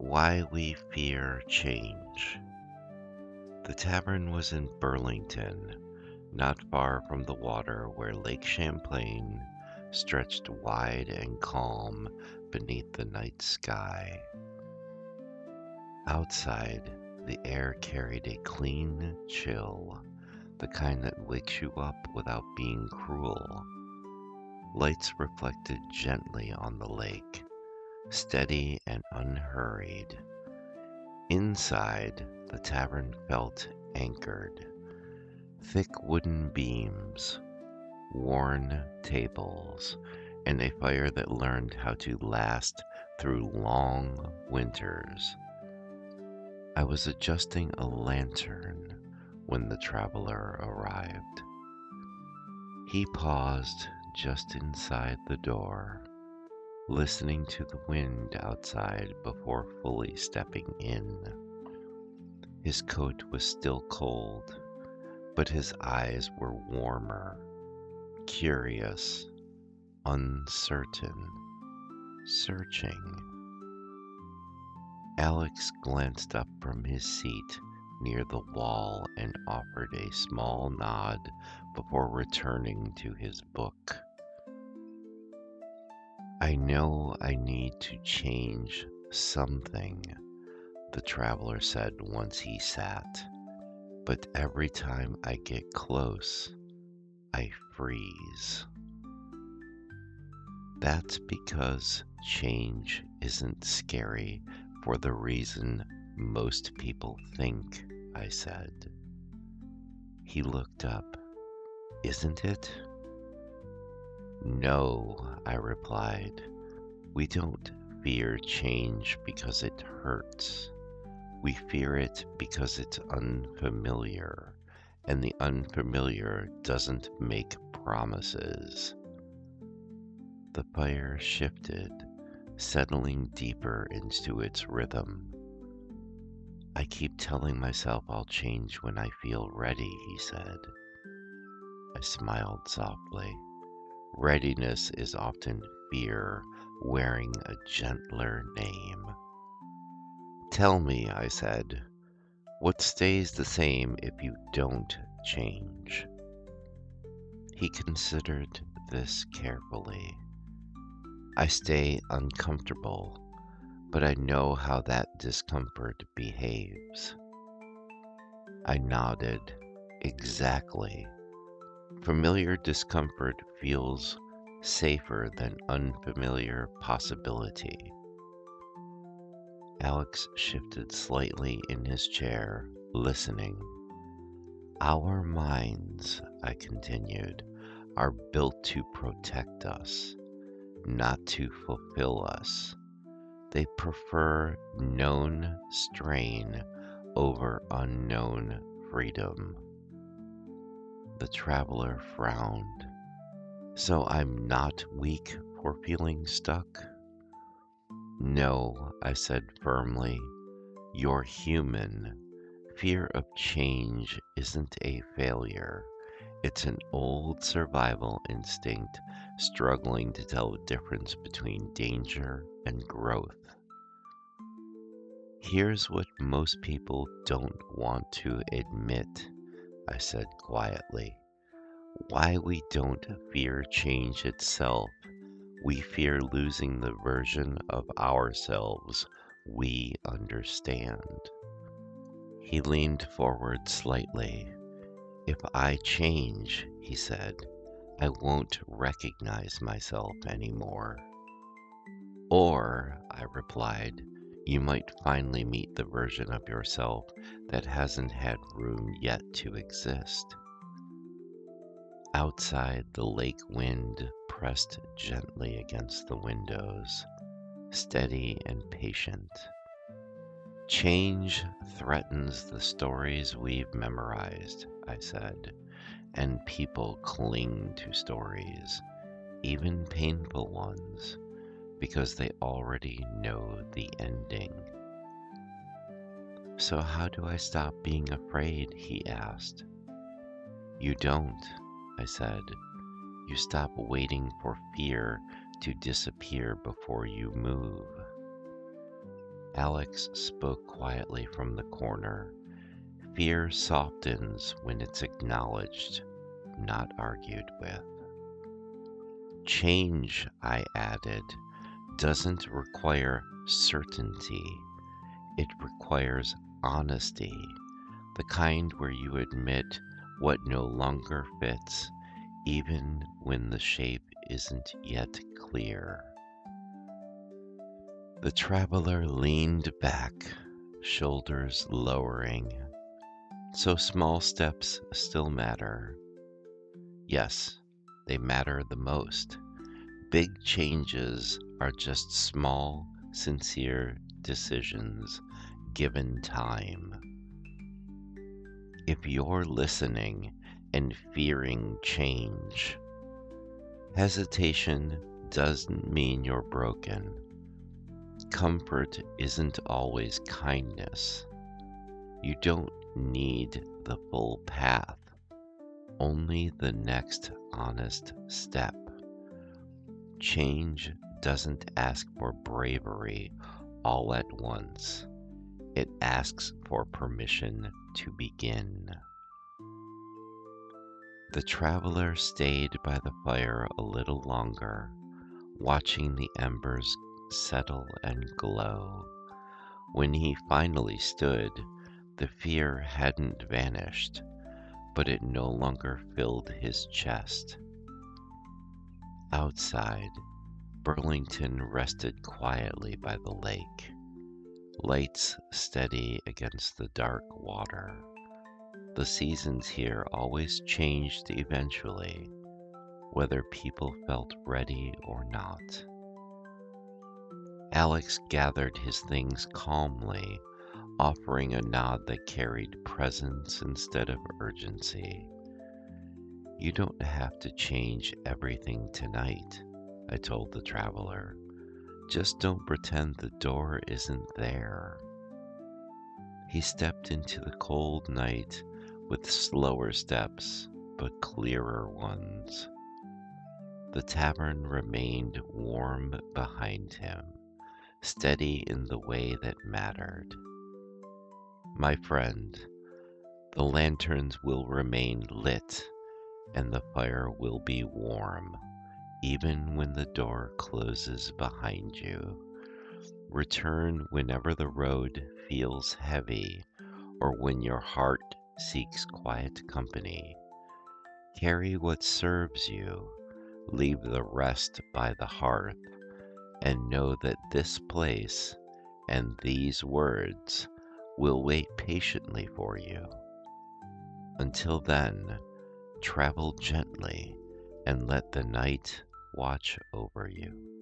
Why we fear change. The tavern was in Burlington, not far from the water where Lake Champlain stretched wide and calm beneath the night sky. Outside, the air carried a clean chill, the kind that wakes you up without being cruel. Lights reflected gently on the lake, steady and unhurried. Inside, the tavern felt anchored. Thick wooden beams, worn tables, and a fire that learned how to last through long winters. I was adjusting a lantern when the traveler arrived. He paused just inside the door, listening to the wind outside before fully stepping in. His coat was still cold, but his eyes were warmer, curious, uncertain, searching. Alex glanced up from his seat near the wall and offered a small nod before returning to his book. I know I need to change something, the traveler said once he sat, but every time I get close, I freeze. That's because change isn't scary for the reason most people think, I said. He looked up. Isn't it? No, I replied. We don't fear change because it hurts. We fear it because it's unfamiliar, and the unfamiliar doesn't make promises. The fire shifted, settling deeper into its rhythm. I keep telling myself I'll change when I feel ready, he said. I smiled softly. Readiness is often fear wearing a gentler name. Tell me, I said, what stays the same if you don't change? He considered this carefully. I stay uncomfortable, but I know how that discomfort behaves. I nodded. Exactly. Familiar discomfort feels safer than unfamiliar possibility. Alex shifted slightly in his chair, listening. Our minds, I continued, are built to protect us, not to fulfill us. They prefer known strain over unknown freedom. The traveler frowned. So I'm not weak for feeling stuck? No, I said firmly. You're human. Fear of change isn't a failure. It's an old survival instinct struggling to tell the difference between danger and growth. Here's what most people don't want to admit, I said quietly. Why we don't fear change itself. We fear losing the version of ourselves we understand. He leaned forward slightly. If I change, he said, I won't recognize myself anymore. Or, I replied, you might finally meet the version of yourself that hasn't had room yet to exist. Outside, the lake wind pressed gently against the windows, steady and patient. Change threatens the stories we've memorized, I said, and people cling to stories, even painful ones, because they already know the ending. So how do I stop being afraid? He asked. You don't, I said. You stop waiting for fear to disappear before you move. Alex spoke quietly from the corner. Fear softens when it's acknowledged, not argued with. Change, I added, doesn't require certainty. It requires honesty, the kind where you admit what no longer fits, even when the shape isn't yet clear. The traveler leaned back, shoulders lowering. So small steps still matter. Yes, they matter the most. Big changes are just small, sincere decisions given time. If you're listening and fearing change, hesitation doesn't mean you're broken. Comfort isn't always kindness. You don't need the full path, only the next honest step. Change doesn't ask for bravery all at once. It asks for permission to begin. The traveler stayed by the fire a little longer, watching the embers settle and glow. When he finally stood, the fear hadn't vanished, but it no longer filled his chest. Outside, Burlington rested quietly by the lake, lights steady against the dark water. The seasons here always changed eventually, whether people felt ready or not. Alex gathered his things calmly, offering a nod that carried presence instead of urgency. You don't have to change everything tonight, I told the traveler. Just don't pretend the door isn't there. He stepped into the cold night with slower steps, but clearer ones. The tavern remained warm behind him, steady in the way that mattered. My friend, the lanterns will remain lit and the fire will be warm, even when the door closes behind you. Return whenever the road feels heavy or when your heart seeks quiet company. Carry what serves you, leave the rest by the hearth, and know that this place and these words will wait patiently for you. Until then, travel gently and let the night watch over you.